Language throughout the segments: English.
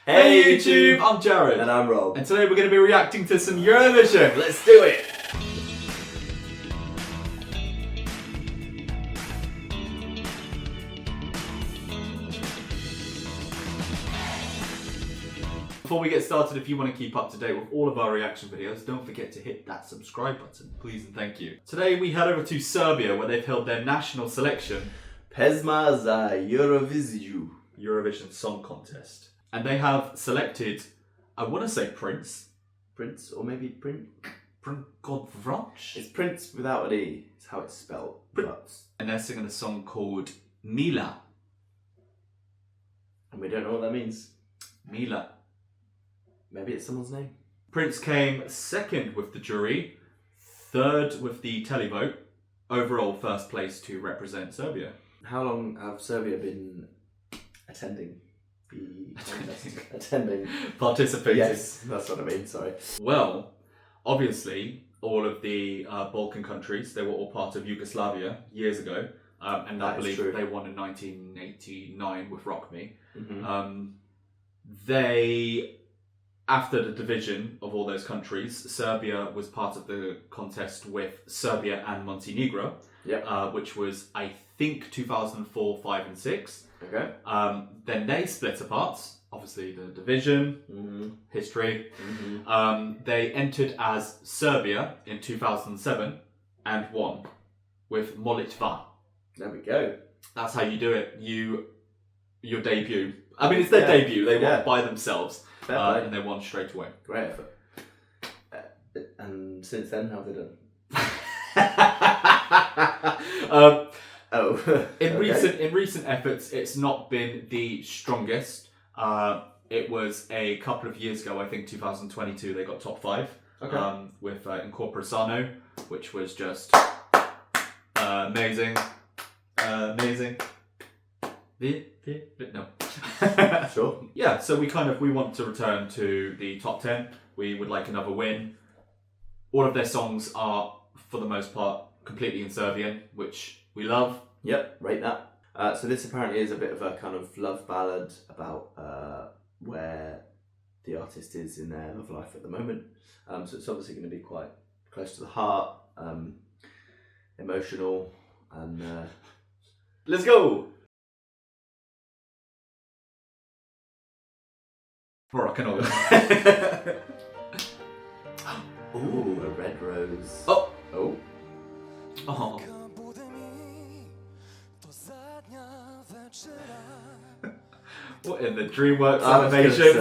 Hey YouTube, I'm Jaryd. And I'm Rob. And today we're going to be reacting to some Eurovision. Let's do it! Before we get started, if you want to keep up to date with all of our reaction videos, don't forget to hit that subscribe button, please and thank you. Today we head over to Serbia where they've held their national selection, Pesma za Eurovision Song Contest. And they have selected, I want to say Princ, or maybe Princ? It's Prince without an E, it's how it's spelled. And they're singing a song called Mila. And we don't know what that means. Mila. Maybe it's someone's name. Princ came second with the jury, third with the televote, overall first place to represent Serbia. How long have Serbia been attending the contest? Participating. Yes, that's what I mean, sorry. Well, obviously, all of the Balkan countries, they were all part of Yugoslavia years ago. And I believe they won in 1989 with Rock Me. Mm-hmm. After the division of all those countries, Serbia was part of the contest with Serbia and Montenegro, which was, I think, 2004, 5 and 6. Okay. Then they split apart, obviously the division, history. They entered as Serbia in 2007 and won with Molitva. There we go. That's how you do it. Your debut. I mean, it's their debut. They won by themselves. And they won straight away. Great effort. And since then, how have they done? In recent efforts, it's not been the strongest. It was a couple of years ago, I think 2022, they got top 5 with Incorporasano, which was just amazing. Amazing. No. Sure. Yeah, so we want to return to the top 10. We would like another win. All of their songs are, for the most part, completely in Serbian, which we love. Yep, rate that. So this apparently is a bit of a kind of love ballad about where the artist is in their love life at the moment. So it's obviously going to be quite close to the heart, emotional, and... Let's go! Rock and roll. Ooh, a red rose. Oh! Oh. Oh. What in the DreamWorks animation?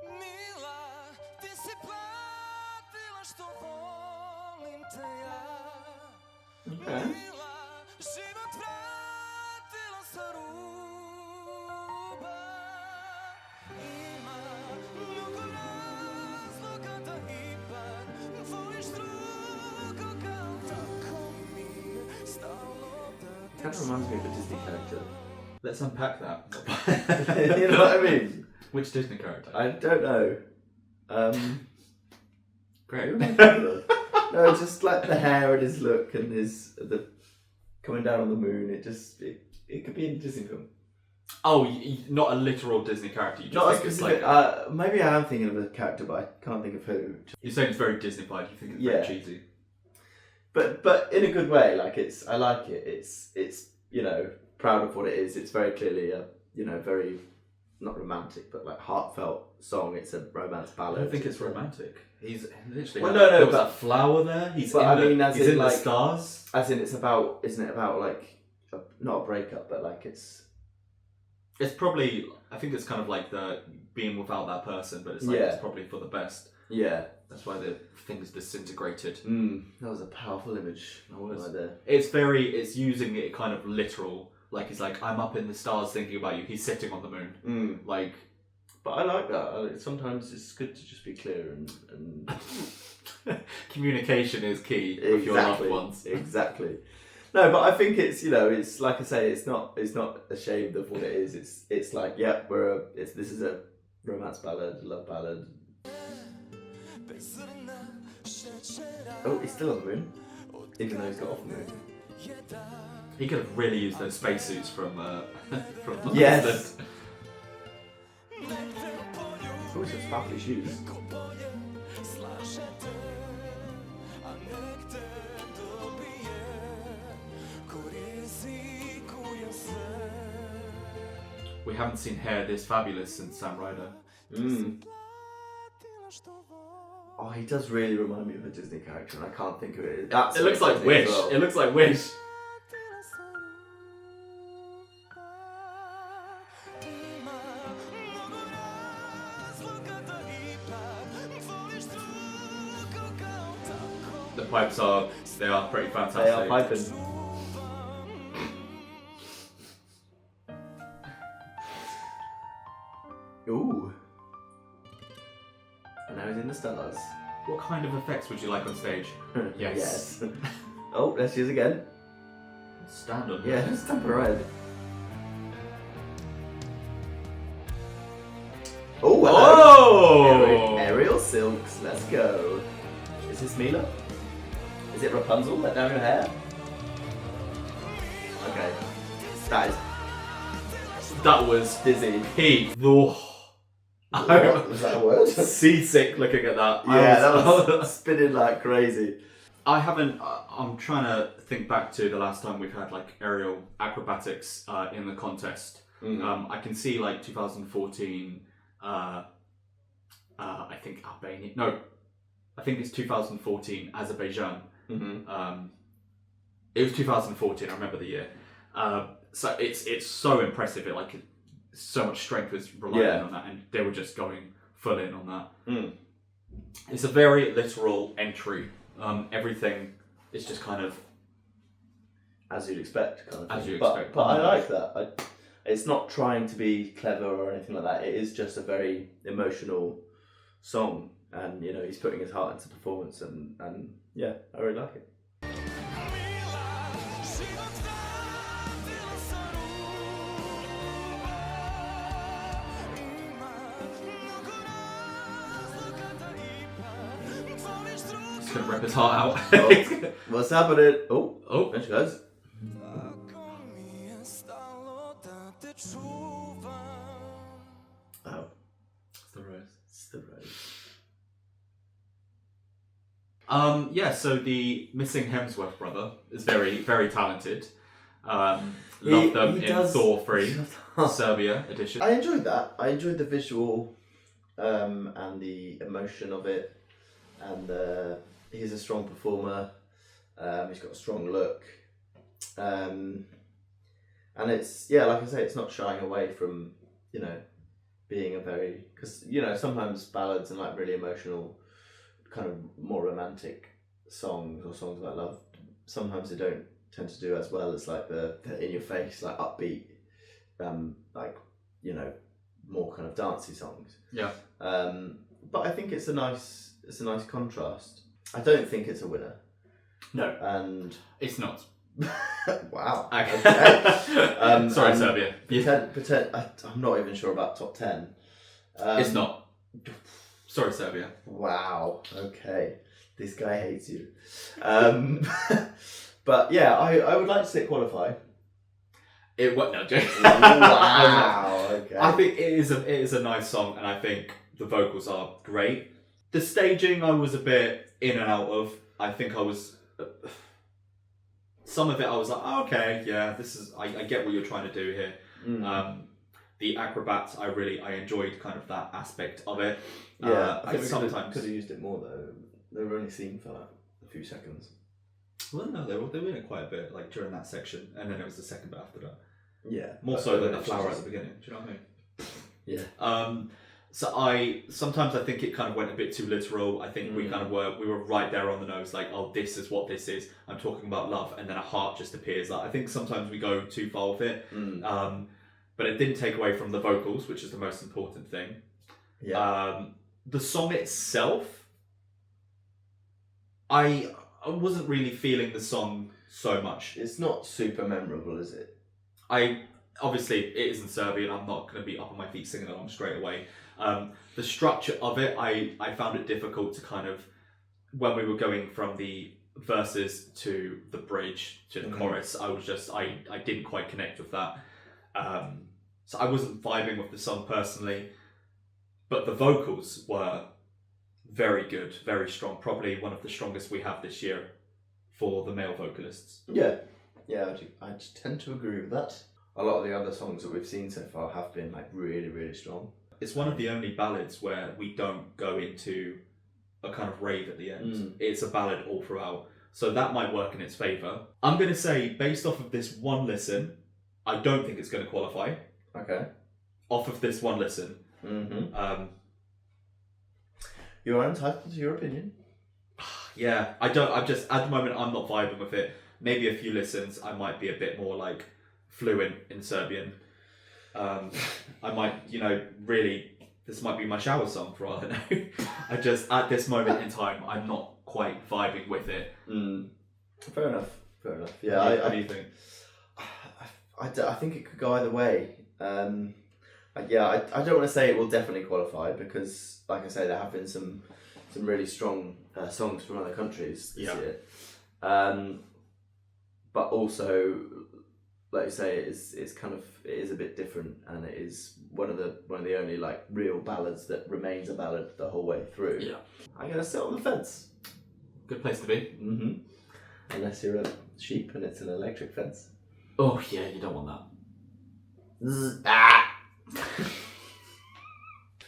Mila, ti si platila što volim te ja. Mila, život vratila sa ruba. Ima mnogo razloga da ipak voliš drugo kao tako mi je stalo da Kind of reminds me of a Disney character. Let's unpack that. You know what I mean? Which Disney character? I don't know. Great. No, just like the hair and his look and the coming down on the moon. It could be in a Disney film. Oh, not a literal Disney character. You just Not a think it's specific. like Maybe I am thinking of a character, but I can't think of who. you're saying it's very Disneyfied. You think it's very cheesy. But in a good way. Like I like it. It's proud of what it is. It's very clearly a very not romantic, but like heartfelt song. It's a romance ballad. I don't think it's romantic. He's literally. Well, there no, was that flower there. He's but in as in the stars. As in, it's about. Isn't it about like not a breakup, but like it's. It's probably. I think it's kind of like the being without that person, but it's like it's probably for the best. Yeah. That's why the thing's disintegrated. That was a powerful image. Right there. It's using it kind of literal. Like he's like, I'm up in the stars thinking about you. He's sitting on the moon. Like, but I like that. Sometimes it's good to just be clear and communication is key with your loved ones. Exactly. No, but I think it's, you know, it's like I say, it's not ashamed of what it is. It's like, yeah, this is a romance ballad, love ballad. Oh, he's still on the moon, even though he's got off the moon. He could have really used those spacesuits from Yes. Oh, some sparkly shoes. We haven't seen hair this fabulous since Sam Ryder. Oh, he does really remind me of a Disney character, and I can't think of it. It looks like Wish. Well. It looks like Wish. The pipes are pretty fantastic. They are piping. Ooh. And now he's in the stars. What kind of effects would you like on stage? Yes. Oh, there she is again. Stand on. Yeah, stamp her head. Oh, hello. Oh! Aerial silks, let's go. Is this Mila? Is it Rapunzel? Let down your hair? Okay. That was dizzy. peak. Oh. What? Was that a word? Seasick looking at that. Yeah, that was spinning like crazy. I'm trying to think back to the last time we've had like aerial acrobatics in the contest. I can see like 2014, I think Albania. No, I think it's 2014 Azerbaijan. It was 2014. I remember the year. So it's so impressive. So much strength was relying on that, and they were just going full in on that. It's a very literal entry. Everything is just kind of as you'd expect, kind of. As you but, expect. But I like that. It's not trying to be clever or anything like that. It is just a very emotional song, and you know he's putting his heart into performance, and yeah, I really like it. He's gonna rip his heart out. Oh, what's happening? Oh, there she goes. Oh, it's the rose. it's the rose. Yeah, so the missing Hemsworth brother is very, very talented. Love them in Thor 3, Serbia edition. I enjoyed that. I enjoyed the visual and the emotion of it. And he's a strong performer. He's got a strong look. And it's, yeah, like I say, it's not shying away from, you know, being a very, because, you know, sometimes ballads and like really emotional, kind of more romantic songs or songs about love, sometimes they don't tend to do as well as like the in your face, like upbeat, like, you know, more kind of dancey songs. Yeah. But I think it's a nice contrast. I don't think it's a winner. No. And it's not. wow. Okay. Sorry, Serbia. I'm not even sure about top 10. It's not. Sorry, Serbia. Wow. Okay. This guy hates you. But yeah, I would like to see it qualify. No, Jay. Wow. Okay. I think it is a nice song, and I think the vocals are great. The staging, I was a bit in and out of. I think I was. Some of it, I was like, oh, okay, yeah, this is. I get what you're trying to do here. The acrobats, I enjoyed kind of that aspect of it. Yeah, I think sometimes could have used it more though. They were only seen for like a few seconds. Well, no, they were in it quite a bit, like during that section, and then it was the second bit after that. Yeah, more so than the flower at the beginning. Do you know what I mean? Yeah. So sometimes I think it kind of went a bit too literal. I think we were right there on the nose, like, oh, this is what this is. I'm talking about love, and then a heart just appears. Like, I think sometimes we go too far with it. But it didn't take away from the vocals, which is the most important thing. Yeah. The song itself, I wasn't really feeling the song so much. It's not super memorable, is it? Obviously it isn't Serbian. I'm not going to be up on my feet singing along straight away. The structure of it, I found it difficult to kind of, when we were going from the verses to the bridge to the chorus, I didn't quite connect with that. So I wasn't vibing with the song personally, but the vocals were very good, very strong. Probably one of the strongest we have this year for the male vocalists. Yeah, I tend to agree with that. A lot of the other songs that we've seen so far have been like really, really strong. It's one of the only ballads where we don't go into a kind of rave at the end. It's a ballad all throughout. So that might work in its favour. I'm going to say, based off of this one listen, I don't think it's going to qualify. Okay. Off of this one listen. You are entitled to your opinion. Yeah, at the moment, I'm not vibing with it. Maybe a few listens, I might be a bit more like fluent in Serbian. I might, really, this might be my shower song for all I know. At this moment in time, I'm not quite vibing with it. Fair enough. Yeah, what do you think? I think it could go either way. I don't want to say it will definitely qualify because, like I say, there have been some really strong songs from other countries this year. But also, like you say, it is a bit different, and it is one of the only like real ballads that remains a ballad the whole way through. Yeah, I'm gonna sit on the fence. Good place to be. Unless you're a sheep and it's an electric fence. Oh yeah, you don't want that.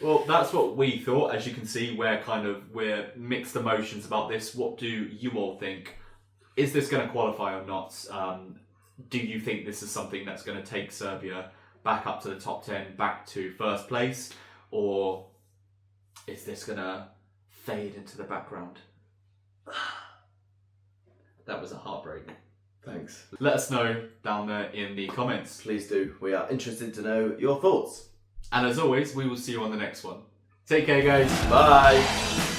Well, that's what we thought. As you can see, we're mixed emotions about this. What do you all think? Is this going to qualify or not? Do you think this is something that's going to take Serbia back up to the top 10, back to first place? Or is this going to fade into the background? That was a heartbreak. Thanks. Let us know down there in the comments. Please do. We are interested to know your thoughts. And as always, we will see you on the next one. Take care, guys. Bye.